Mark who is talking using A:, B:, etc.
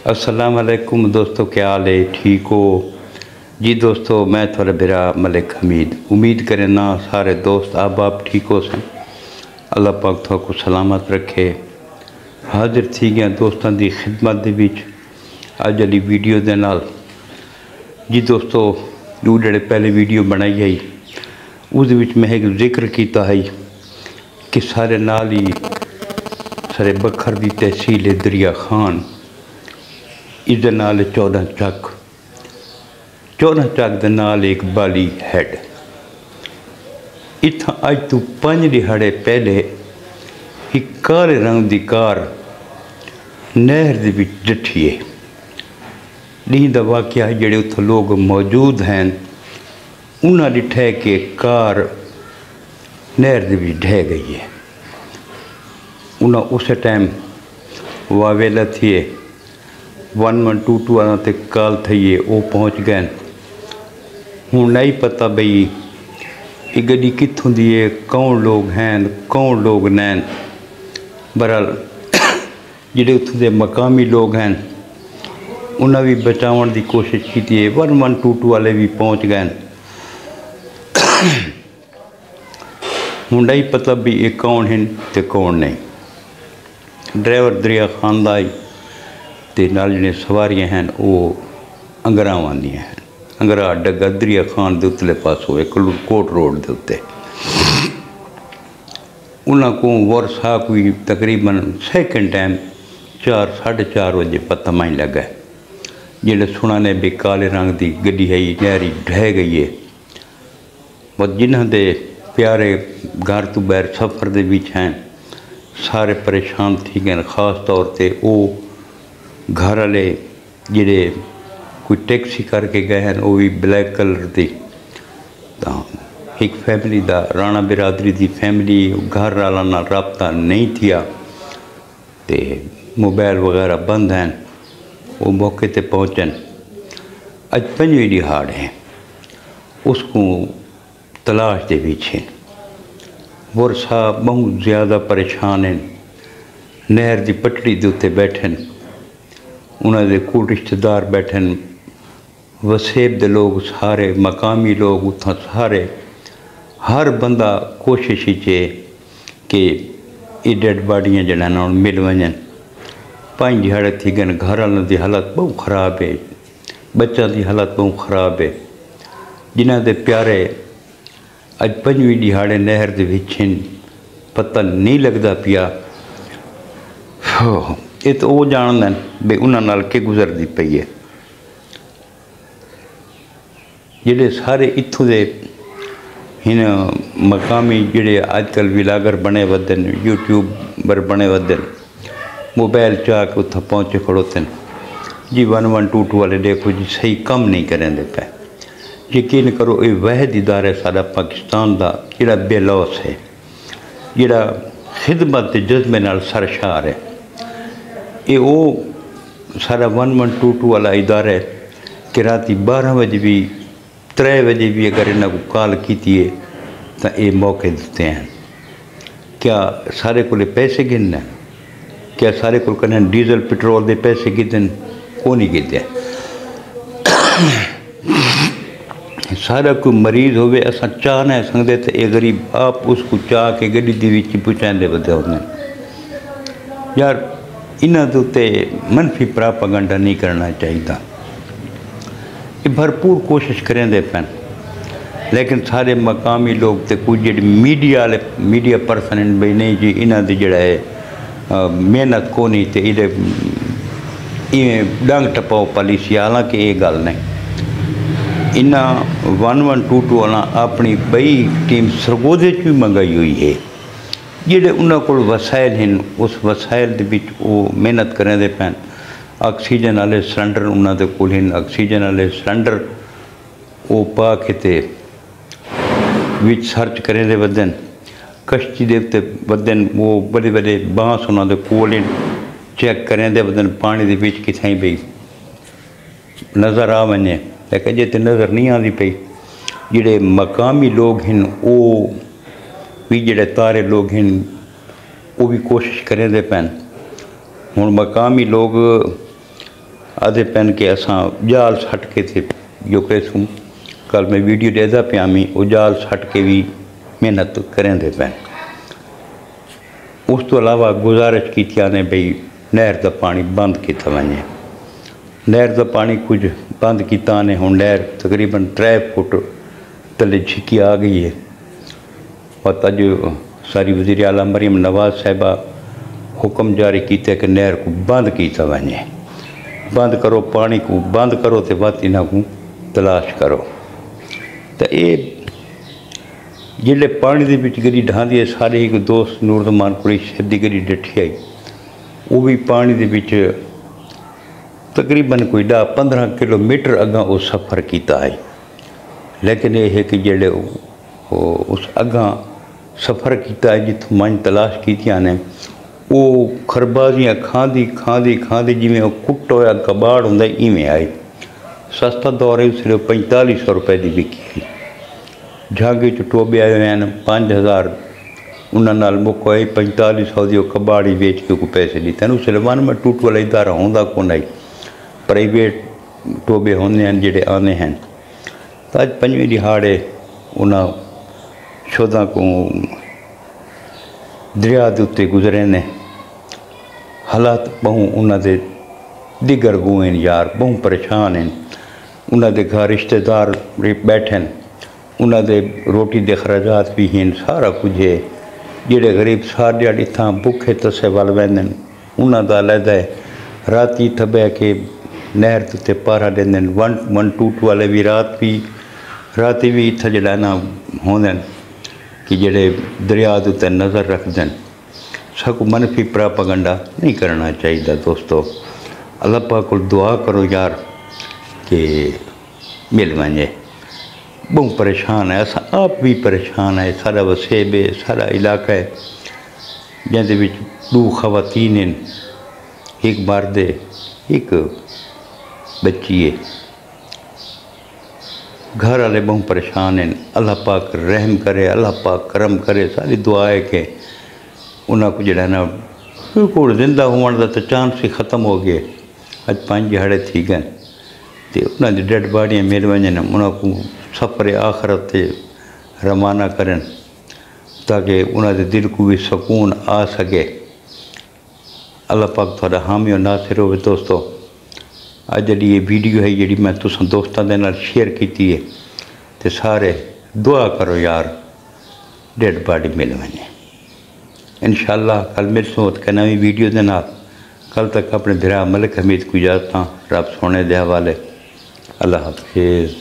A: अस्सलाम वालेकुम दोस्तों, क्या हाल है? ठीक हो जी दोस्तों? मैं थोड़ा बिरा मलिक हमीद उम्मीद करें ना सारे दोस्त आप ठीक हो सन। अल्लाह पाक थोड़ा सलामत रखे। हाजिर थी गया दोस्तों की खिदमत दे विच अज वाली वीडियो दे नाल। जी दोस्तों, वो जड़े पहले वीडियो बनाई है उस मैं एक जिक्र किया है कि सारे नाल ही सारे बखर की तहसील दरिया खान इस नाल 14 चक दे नाल एक बाली हैड। इत्थां अज तो 5 दिहाड़े पहले एक काले रंग की कार नहर दे विच डठी है। डी दा वाक़या है, जेड़े उत्थे लोग मौजूद हैं उन्हें डिठा है कि कार नहर दे विच ढह गई है। उन्हें उस टाइम वावेला थी 1122 वाला ते कॉल थी है, वो पहुँच गए। हूँ नहीं पता बई ये गड्डी कित्थों दी है, कौन लोग हैं कौन लोग नैन। बहरहाल जिहड़े उत्थों दे मकामी लोग हैं उन्हें भी बचाने की कोशिश की है। 1122 वाले भी पहुँच गए। हूँ नहीं पता भी ये कौन हैं तो कौन नहीं। ड्राइवर दरिया खान दा ते नाल जिहड़े सवारियां हैं वो अंगरावां दियां हैं। अंगरा डगा दरिया खान के उतले पासों एक कोट रोड के उत्ते। उन्होंने को वर्षा कोई तकरीबन सेकंड टाइम 4-4:30 बजे पता नहीं लगा। जिहड़े सुना ने भी काले रंग की गड्डी है नहरी ढह गई है। बस जिन्हों के प्यारे घर तो बहर सफ़र के विच हैं सारे परेशान थी गए। खास तौर पर वो घर वाले जिहड़े कोई टैक्सी करके गए हैं वो भी ब्लैक कलर की। तो एक फैमिली का राणा बिरादरी की फैमिली घर वाला ना रबता नहीं थिया ते मोबाइल वगैरह बंद हैं। वो मौके पर पहुँचन। अज 5वीं दिहाड़ है उसको तलाश के पीछे। वर्षा बहुत ज़्यादा परेशान हैं। नहर की पटड़ी के उत्ते बैठन, उन्होंने को रिश्तेदार बैठन, वसेब दे लोग सारे मकामी लोग उतना सारे हर बंदा कोशिश है कि ये डेड बॉडियाँ जहाँ मिल वजन। 5 दिहाड़े थी गए। घर वालों की हालत बहुत ख़राब है, बच्चों की हालत बहुत ख़राब है। जिन्हों के प्यारे अज 5वीं दिहाड़े नहर के विच पता नहीं लगता पिया। ये तो वो जानते हैं भी उन्होंने के गुजरती पई है। जिहड़े सारे इत्थों के इन मकामी जिहड़े अजकल विलागर बने वदन, यूट्यूबर बने वदन, मोबाइल चाह के उत्थे पहुँचे खड़ोते हैं। जी 1122 वाले देखो जी सही कम नहीं करेंदे पे। यकीन करो ये वहद इदारा साडा पाकिस्तान का जिहड़ा बेलौस है, जिहड़ा खिदमत के जज्बे नाल सरशार है। ये वो सारा 1122 वाला इदारा है कि रात 12 बजे भी 3 बजे भी अगर इन्हों को कॉल की है तो ये मौके देते हैं। क्या सारे को पैसे गिनना? क्या सारे को कने डीजल पेट्रोल के पैसे गिनन? को नहीं गिनते। सारा कोई मरीज़ होवे असा चाह नहीं सकते तो ये गरीब आप उसको चाह के गड्डी दी विच पहुँचाते बदे होने। यार इन्हों के उत्ते मनफी प्रापगंडा नहीं करना चाहिए। ये भरपूर कोशिश करेंदे पैन, लेकिन सारे मकामी लोग तो कुछ जो मीडिया पर्सन बई नहीं जी इन्हों की जड़ा है मेहनत को नहीं तो ये डंग टपाओ पॉलिसी। हालांकि ये गल नहीं। इन्हें 1122 वाला अपनी बई टीम सरगोधे भी मंगाई हुई है। जिहड़े उन्होंने को वसाइल हैं उस वसाइल दे विच वो मेहनत करेंदे पैन। ऑक्सीजन वाले सिलेंडर उन्होंने कोल हैं, ऑक्सीजन वाले सिलेंडर वो पा के ते विच सर्च करेंदे वदन। कश्ती दे उत्ते वदन वो बड़े बड़े बांस उन्होंने कोल हैं, चेक करेंदे वदन पानी दे विच किथां बई नज़र आ वने। लेकिन जे तो नज़र नहीं आती पई। जिहड़े मकामी लोग हैं वो भी जिहड़े तारे लोग हैं वो भी कोशिश करेंदे पैन। हुण मकामी लोग आधे पैन के असां जाल सट के थे जो कैसूँ कल मैं वीडियो देता पिया मी वो जाल सट के भी मेहनत करेंदे पैन। उस तो अलावा गुजारिश की ने बई नहर का पानी बंद किया वने। नहर का पानी कुछ बंद किया ने हुण नहर तकरीबन 3 फुट तले छिकी आ गई है। और अज सारी वज़ीर आला मरीम नवाज साहिबा हुक्म जारी किया कि नहर को बंद किया वने। बंद करो पानी को बंद करो तो वत इन्हां को तलाश करो। तो ये जिले पानी के बिच गड्डी ढांदी है सारे एक दोस्त नूरजमान कुरैशी की गड्डी डठी आई वो भी पानी के बिच तकरीबन कोई 10-15 किलोमीटर अगा वो सफ़र किया है। लेकिन यह है कि जेड़े उस अगा सफ़र किया है जितों मन तलाश की ने वो खरबाजियाँ खाँदी खाँदी खाँदी जिमें वो कुट होया कबाड़ होंगे इवें आई। सस्ता दौर है सिर्फ 4500 रुपए की बिकी। झांगे च टोबे आए हैं 5000 उन्होंने मुक आई 4500 की कबाड़ी बेच के को पैसे दिते। उस वन में टूट वाला इदारा होंदा कौन आई प्राइवेट टोबे होंगे हैं जेडे आने हैं। तो अज 5वीं दिहाड़े उन्होंने शोधा को दरिया के उत्ते गुजरे ने। हालात बहु उन्होंने दिगर गुए यार बहु परेशान हैं। उन्होंने घर रिश्तेदार बैठे उन्होंने रोटी के अखराजात भी हैं सारा कुछ है। जेडे गरीब सारे इतना भुखे तसे वल वेंदे उन्होंने अलहदा है। राती इत्थे बह के नहर के उत्ते पहरा देंदे 112 वाले भी राती भी इत्थे जेड़ा ना होंदे कि जेडे दरिया के उत्ते नज़र रखते सगों मनफी प्रोपेगेंडा नहीं करना चाहिए। दोस्तों अल्लाह पाक को दुआ करो यार कि मिल वजे। बहुत परेशान है अस आप भी परेशान है। सारा वसेब है सारा इलाका है जिंदे विच 2 खवातीन हैं एक मर्द है एक बच्ची है। घर वाले बहुत परेशान हैं। अल्लाह पाक रहम करे अल्लाह पाक करम करे। सारी दुआ है कि उन्होंने को जड़ा ना बिल्कुल जिंदा होने का तो चांस ही ख़त्म हो गए। अज 5 दिहाड़े थी गए तो उन्होंने डेड बॉडियाँ मिल वजन उन्होंने सफ़र आखरत से रवाना करें ताकि उन्होंने दिल को भी सुकून आ सके। अल्लाह पाक थोड़ा हामी और नासिर हो। दोस्तों अज जी ये वीडियो है जी मैं तुम दोस्तों के नाल शेयर की है तो सारे दुआ करो यार डेड बॉडी मिल वजे। इंशाअल्लाह कल मिल सोत के नवी वीडियो के नाल। कल तक अपने भरा मलिक हमीद को इजाज़त रब सोने दे हवाले। अल्लाह हाफिज़।